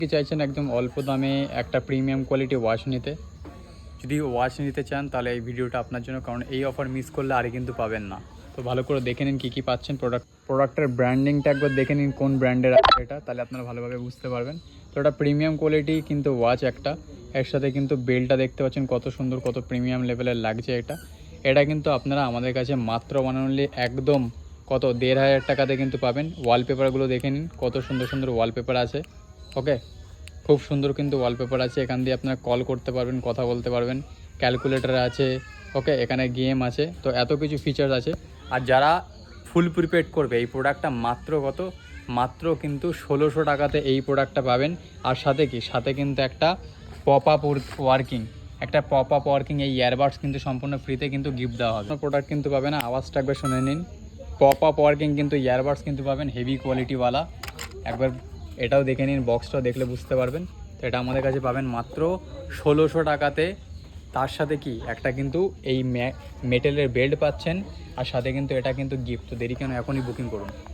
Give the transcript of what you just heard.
কি চাইছেন একদম অল্প দামে একটা প্রিমিয়াম কোয়ালিটি ওয়াচ নিতে, যদি ওয়াচ নিতে চান তাহলে এই ভিডিওটা আপনার জন্য, কারণ এই অফার মিস করলে আরে কিন্তু পাবেন না। তো ভালো করে দেখে নিন কী কী পাচ্ছেন। প্রোডাক্টের ব্র্যান্ডিংটা একবার দেখে নিন কোন ব্র্যান্ডের আছে এটা, তাহলে আপনারা ভালোভাবে বুঝতে পারবেন। তো এটা প্রিমিয়াম কোয়ালিটি কিন্তু ওয়াচ একটা, এর সাথে কিন্তু বেলটা দেখতে পাচ্ছেন কত সুন্দর, কত প্রিমিয়াম লেভেলের লাগছে এটা কিন্তু আপনারা আমাদের কাছে মাত্র বানানোলি একদম কত 1500 টাকাতে কিন্তু পাবেন। ওয়ালপেপারগুলো দেখে নিন কত সুন্দর সুন্দর ওয়ালপেপার আছে। ওকে, খুব সুন্দর কিন্তু ওয়ালপেপার আছে। এখান দিয়ে আপনারা কল করতে পারবেন, কথা বলতে পারবেন, ক্যালকুলেটর আছে। ওকে, এখানে গেম আছে, তো এত কিছু ফিচার্স আছে। আর যারা ফুল প্রিপেড করবে এই প্রোডাক্টটা মাত্র কিন্তু 1600 টাকাতে এই প্রোডাক্টটা পাবেন। আর সাথে কিন্তু একটা পপ আপ ওয়ার্কিং এই ইয়ারবাডস কিন্তু সম্পূর্ণ ফ্রিতে কিন্তু গিফট দেওয়া হবে। প্রোডাক্ট কিন্তু পাবেন, আওয়াজটা একবার শুনে নিন। পপ আপ ওয়ার্কিং কিন্তু ইয়ারবাডস কিন্তু পাবেন হেভি কোয়ালিটিওয়ালা। একবার এটাও দেখে নিন, বক্সটাও দেখলে বুঝতে পারবেন। তো এটা আমাদের কাছে পাবেন মাত্র 1600 টাকাতে। তার সাথে কি একটা কিন্তু এই মেটেলের বেল্ট পাচ্ছেন, আর সাথে কিন্তু এটা কিন্তু গিফট। তো দেরি কেন, এখনই বুকিং করুন।